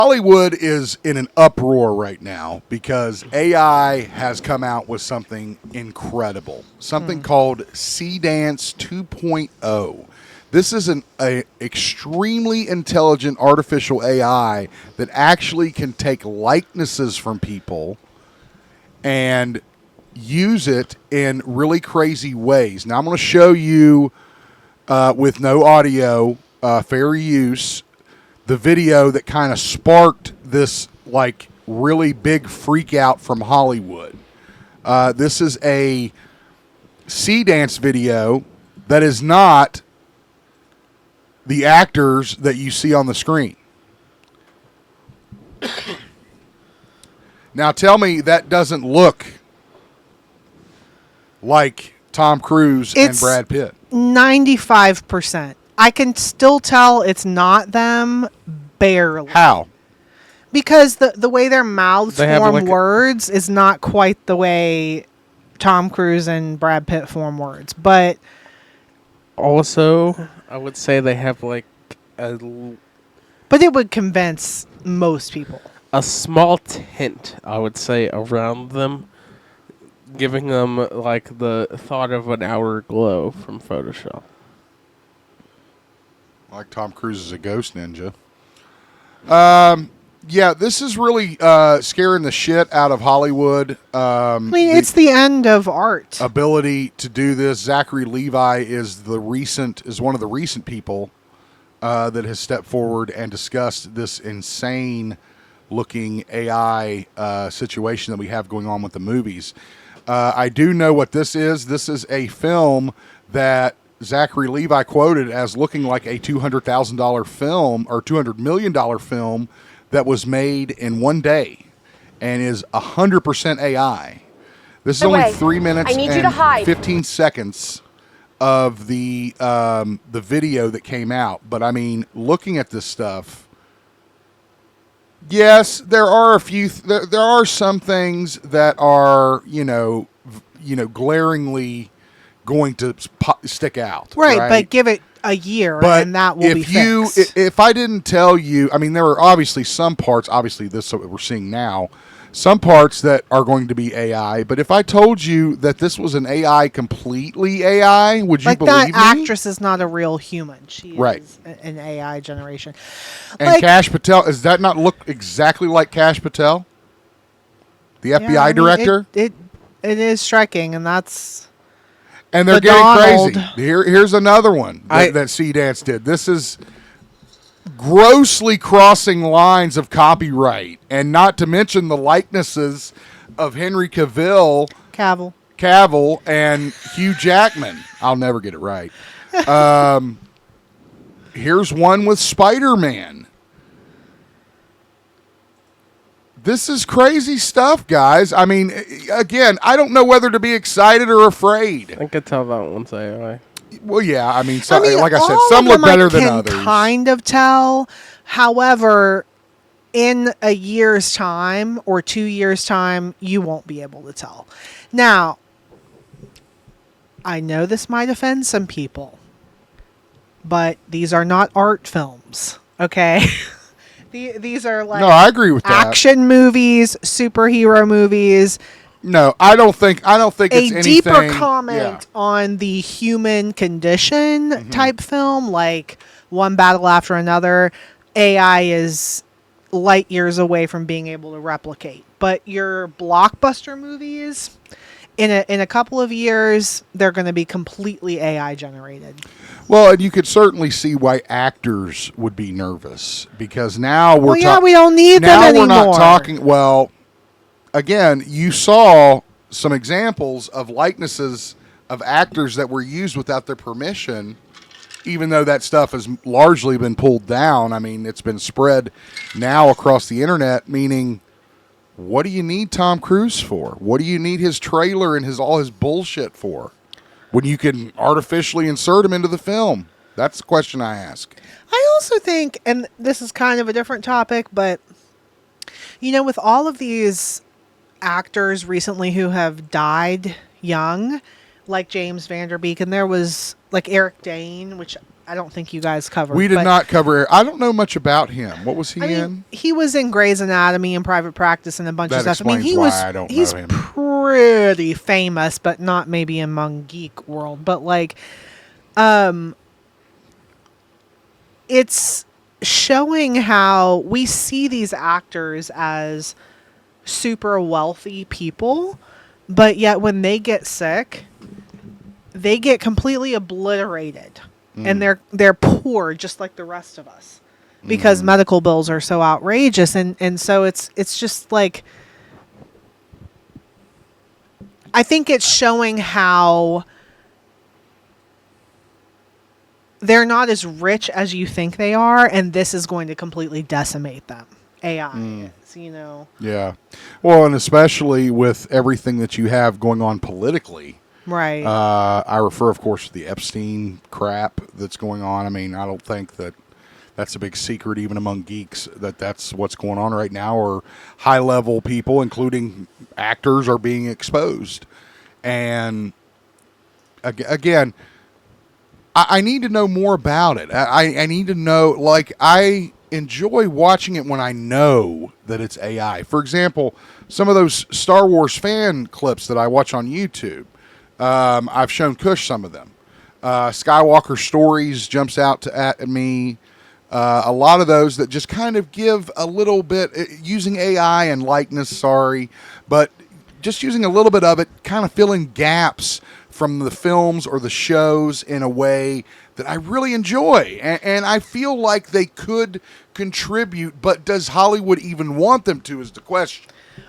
Hollywood is in an uproar right now because AI has come out with something incredible, something called CDance 2.0. This is an extremely intelligent artificial AI that actually can take likenesses from people and use it in really crazy ways. Now I'm going to show you with no audio, fair use, the video that kind of sparked this like really big freak out from Hollywood. This is a sea dance video that is not the actors that you see on the screen. Now tell me that doesn't look like Tom Cruise and Brad Pitt. 95%. I can still tell it's not them, barely. How? Because the way their mouths form like words is not quite the way Tom Cruise and Brad Pitt form words. But also, I would say they have like a it would convince most people. small tint, I would say, around them, giving them like the thought of an outer glow from Photoshop. Like Tom Cruise is a ghost ninja. Yeah, this is really scaring the shit out of Hollywood. I mean, it's the end of art. Ability to do this. Zachary Levi is one of the recent people that has stepped forward and discussed this insane looking AI situation that we have going on with the movies. I do know what this is. This is a film that Zachary Levi quoted as looking like a $200,000 film or $200 million film that was made in one day and is 100% AI. This is only 3 minutes and 15 seconds of the video that came out. But I mean, looking at this stuff, yes, there are there are some things that are, glaringly going to stick out. Right, but give it a year and that will be fixed. If I didn't tell you, I mean, there are obviously some parts, obviously this is what we're seeing now, some parts that are going to be AI, but if I told you that this was an AI, completely AI, would you believe me? Like that actress is not a real human. She is an AI generation. And Kash Patel, does that not look exactly like Kash Patel? The FBI director? It is striking, and that's... And they're getting crazy. Here's another one that C-Dance did. This is grossly crossing lines of copyright, and not to mention the likenesses of Henry Cavill, and Hugh Jackman. I'll never get it right. Here's one with Spider-Man. This is crazy stuff, guys. I mean, again, I don't know whether to be excited or afraid. I could tell that one's AI. Well, yeah. I mean, like I said, some look better than others. Kind of tell. However, in a year's time or 2 years' time, you won't be able to tell. Now, I know this might offend some people, but these are not art films, okay? These are like I agree with that. Action movies, superhero movies. No, I don't think it's anything. A deeper comment on the human condition type film, like One Battle After Another. AI is light years away from being able to replicate. But your blockbuster movies, in a couple of years, they're going to be completely AI generated. Well, and you could certainly see why actors would be nervous, because now we don't need them anymore. Now we're not talking. Well, again, you saw some examples of likenesses of actors that were used without their permission, even though that stuff has largely been pulled down. I mean, it's been spread now across the internet, meaning, what do you need Tom Cruise for? What do you need his trailer and all his bullshit for, when you can artificially insert him into the film? That's the question I ask. I also think, and this is kind of a different topic, but, with all of these actors recently who have died young, like James Van Der Beek, and there was like Eric Dane, which I don't think you guys covered. We did but, not cover. I don't know much about him. What was he I in? mean, he was in Grey's Anatomy and Private Practice and a bunch That of stuff. I mean, explains why I don't know he's him. pretty famous, but not maybe among geek world. But like, it's showing how we see these actors as super wealthy people, but yet when they get sick, they get completely obliterated, and they're poor just like the rest of us because medical bills are so outrageous, and so it's just like, I think it's showing how they're not as rich as you think they are, and this is going to completely decimate them. AI is, Yeah. Well, and especially with everything that you have going on politically. Right. I refer, of course, to the Epstein crap that's going on. I mean, I don't think that that's a big secret, even among geeks, that that's what's going on right now, or high-level people, including actors, are being exposed. And, again, I need to know more about it. I need to know, like, I enjoy watching it when I know that it's AI. For example, some of those Star Wars fan clips that I watch on YouTube, I've shown Kush some of them. Skywalker Stories jumps out at me. A lot of those that just kind of give a little bit, using AI and likeness, but just using a little bit of it, kind of filling gaps from the films or the shows in a way that I really enjoy. And I feel like they could contribute, but does Hollywood even want them to, is the question.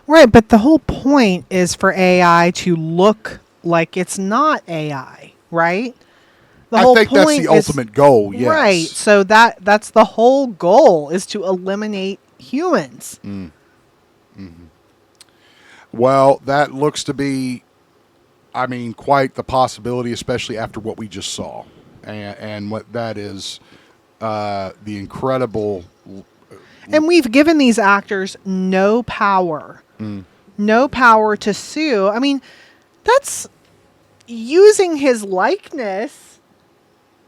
Right, but the whole point is for AI to look like it's not AI, right? The I whole think that's point the ultimate goal, yes. Right, so that's the whole goal, is to eliminate humans. Well, that looks to be, I mean, quite the possibility, especially after what we just saw. And what that is, the incredible... And we've given these actors no power. No power to sue. I mean, that's using his likeness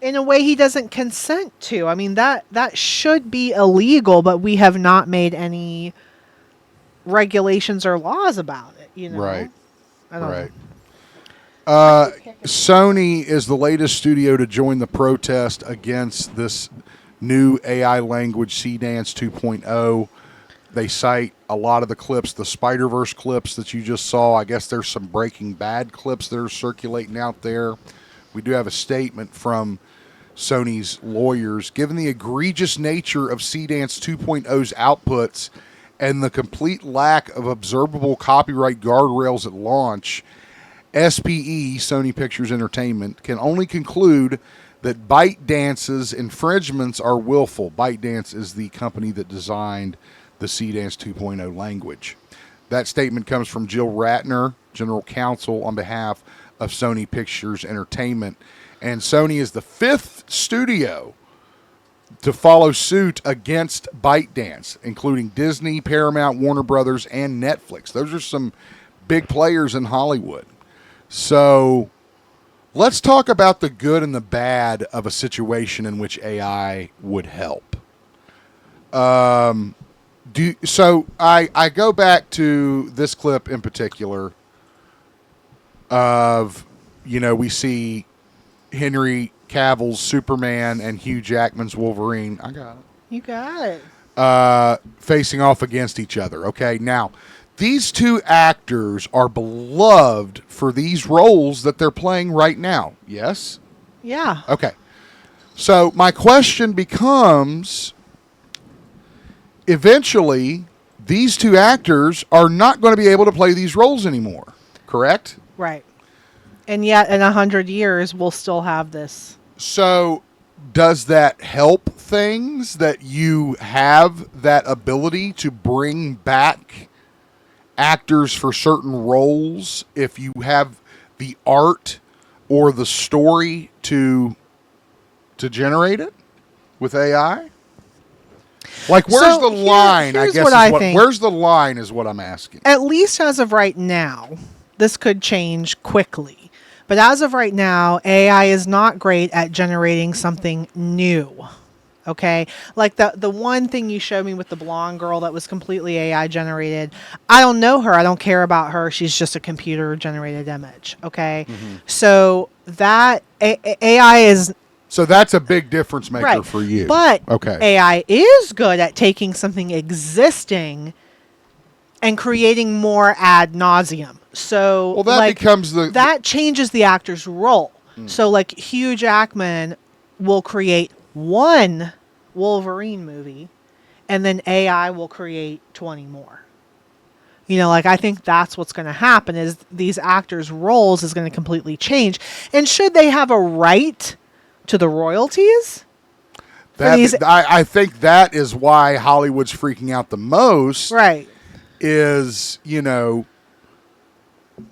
in a way he doesn't consent to. I mean, that should be illegal, but we have not made any regulations or laws about it, Right. I don't Right. know. Sony is the latest studio to join the protest against this new AI language, C-Dance 2.0. They cite a lot of the clips, the Spider-Verse clips that you just saw. I guess there's some Breaking Bad clips that are circulating out there. We do have a statement from Sony's lawyers. Given the egregious nature of C-Dance 2.0's outputs and the complete lack of observable copyright guardrails at launch, SPE, Sony Pictures Entertainment, can only conclude that ByteDance's infringements are willful. ByteDance is the company that designed the C-Dance 2.0 language. That statement comes from Jill Ratner, General Counsel on behalf of Sony Pictures Entertainment. And Sony is the fifth studio to follow suit against ByteDance, including Disney, Paramount, Warner Brothers, and Netflix. Those are some big players in Hollywood. So let's talk about the good and the bad of a situation in which AI would help. So I go back to this clip in particular of, we see Henry Cavill's Superman and Hugh Jackman's Wolverine. I got it. You got it. Facing off against each other. Okay, now these two actors are beloved for these roles that they're playing right now. Yes? Yeah. Okay. So my question becomes, eventually, these two actors are not going to be able to play these roles anymore, correct? Right. And yet in 100 years, we'll still have this. So does that help things that you have that ability to bring back actors for certain roles if you have the art or the story to generate it with AI? Like, where's So the line? here's I guess what I is what, think. where's the line is what I'm asking. At least as of right now, this could change quickly. But as of right now, AI is not great at generating something new. Okay, like the one thing you showed me with the blonde girl that was completely AI generated. I don't know her. I don't care about her. She's just a computer generated image. Okay, so that AI is So that's a big difference maker right for you. but Okay. AI is good at taking something existing and creating more ad nauseum. So Well, that like, becomes the that changes the actor's role. So like Hugh Jackman will create one Wolverine movie and then AI will create 20 more. You know, like I think that's what's going to happen is these actors' roles is going to completely change. And should they have a right to the royalties? that. these- I think that is why Hollywood's freaking out the most. Right. Is, you know,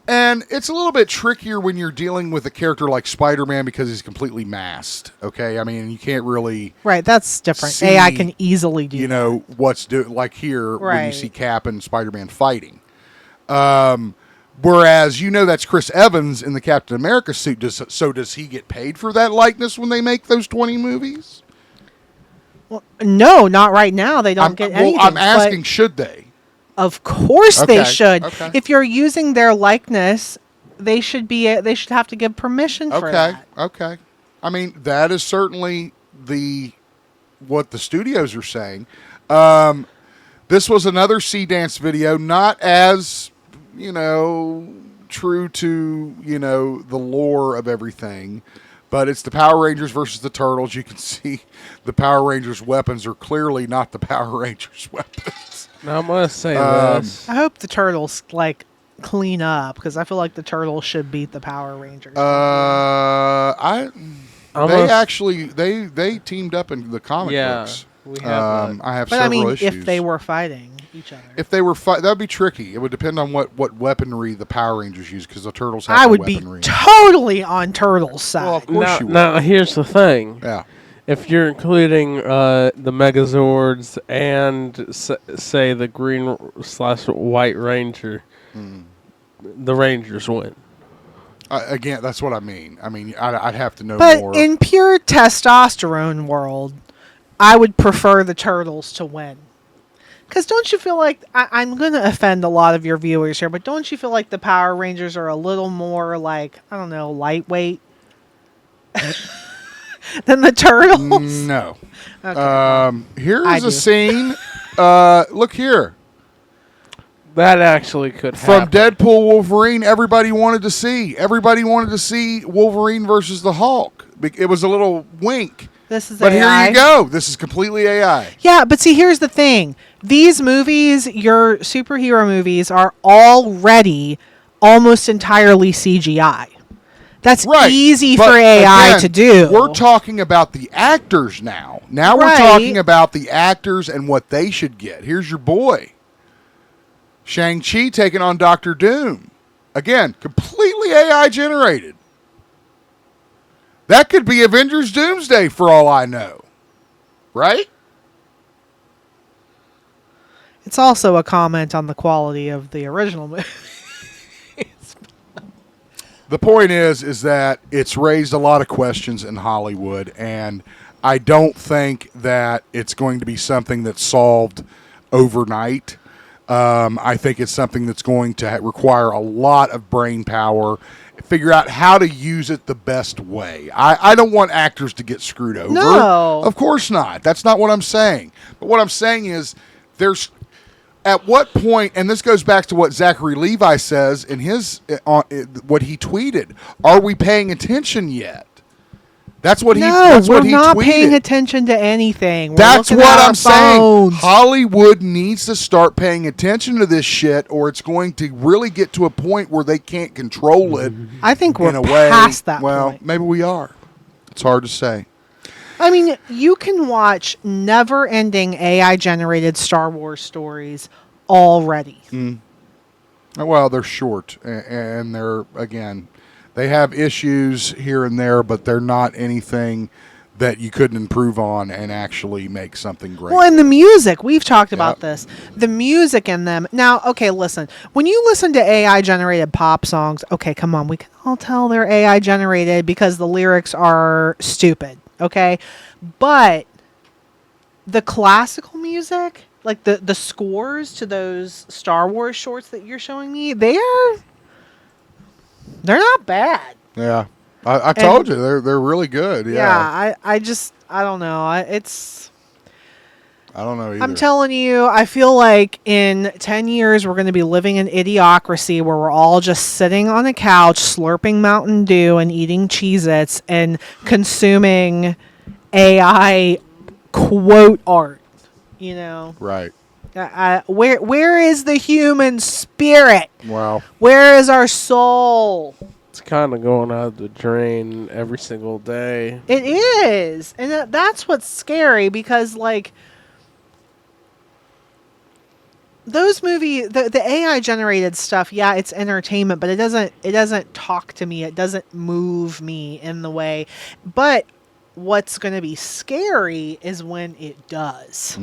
and it's a little bit trickier when you're dealing with a character like Spider-Man because he's completely masked. Okay, I mean you can't really, Right, that's different. see, AI can easily do you that. know, what's like here when you Right. see Cap and Spider-Man fighting. Whereas you know that's Chris Evans in the Captain America suit. Does he get paid for that likeness when they make those 20 movies? Well, no, not right now. They don't get anything. I'm but asking, should they? of course they Okay, should. okay. If you're using their likeness, they should be. They should have to give permission for Okay, that. okay. I mean, that is certainly what the studios are saying. This was another Sea Dance video, not as, you know, true to, you know, the lore of everything, but it's the Power Rangers versus the Turtles. You can see the Power Rangers' weapons are clearly not the Power Rangers' weapons. Now I'm gonna say this. I hope the turtles like clean up because I feel like the turtles should beat the Power Rangers. They Almost- actually they teamed up in the comic Yeah, books. we have that. I have but several I mean, issues. if they were fighting each other, If they were that'd be tricky. It would depend on what weaponry the Power Rangers use because the turtles have I no would be weaponry. totally on Turtles' side. Well, of course Now, you would. now here's the thing. Yeah. If you're including the Megazords and say the green/white Ranger, the Rangers win. Again, that's what I mean. I mean, I'd have to know But more. in pure testosterone world, I would prefer the turtles to win. Because don't you feel like I'm going to offend a lot of your viewers here, but don't you feel like the Power Rangers are a little more like, I don't know, lightweight than the turtles? No. Okay, well, Here I is do. a scene. Look here. That actually could From happen. Deadpool Wolverine, everybody wanted to see. Everybody wanted to see Wolverine versus the Hulk. It was a little wink. this is But AI. here you go. This is completely AI. Yeah, but see, here's the thing. These movies, your superhero movies, are already almost entirely CGI. That's Right. easy But for AI again, to do. We're talking about the actors now. Now Right. we're talking about the actors and what they should get. Here's your boy. Shang-Chi taking on Doctor Doom. Again, completely AI generated. That could be Avengers Doomsday for all I know. Right? It's also a comment on the quality of the original movie. The point is that it's raised a lot of questions in Hollywood, and I don't think that it's going to be something that's solved overnight. I think it's something that's going to require a lot of brain power, figure out how to use it the best way. I don't want actors to get screwed over. No. Of course not. That's not what I'm saying. But what I'm saying is there's at what point, and this goes back to what Zachary Levi says in his what he tweeted, are we paying attention yet? That's what No, we're he not tweeted. paying attention to anything. We're That's looking what at our I'm saying. phones. Hollywood needs to start paying attention to this shit, or it's going to really get to a point where they can't control it. I think we're in a way, past that well, point. maybe we are. It's hard to say. I mean, you can watch never-ending AI-generated Star Wars stories already. Well, they're short, and they're, again, they have issues here and there, but they're not anything that you couldn't improve on and actually make something great. Well, and the music, we've talked about Yep. this. The music in them. Now, okay, listen. When you listen to AI generated pop songs, okay, come on, we can all tell they're AI generated because the lyrics are stupid, okay? But the classical music, like the scores to those Star Wars shorts that you're showing me, they're not bad. Yeah. I told you they're really good. Yeah. I don't know. It's I don't know either. I'm telling you, I feel like in 10 years we're going to be living in idiocracy where we're all just sitting on a couch slurping Mountain Dew and eating Cheez-Its and consuming AI quote art, you know. Right. Where is the human spirit? Wow. Where is our soul? It's kind of going out the drain every single day. It is. And that's what's scary because, like, those movies, the AI generated stuff, yeah, it's entertainment, but it doesn't talk to me. It doesn't move me in the way. But what's going to be scary is when it does.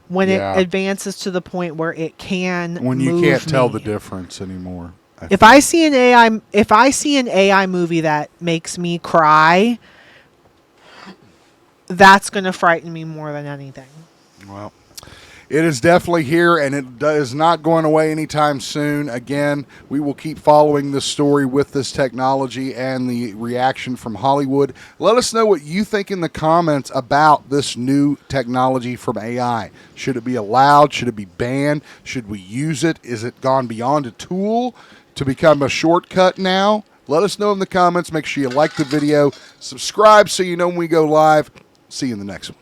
When Yeah. it advances to the point where it can When you move can't tell me. the difference anymore. If I see an AI movie that makes me cry, that's going to frighten me more than anything. Well, it is definitely here, and it is not going away anytime soon. Again, we will keep following this story with this technology and the reaction from Hollywood. Let us know what you think in the comments about this new technology from AI. Should it be allowed? Should it be banned? Should we use it? Is it gone beyond a tool to become a shortcut now? Let us know in the comments. Make sure you like the video, subscribe so you know when we go live. See you in the next one.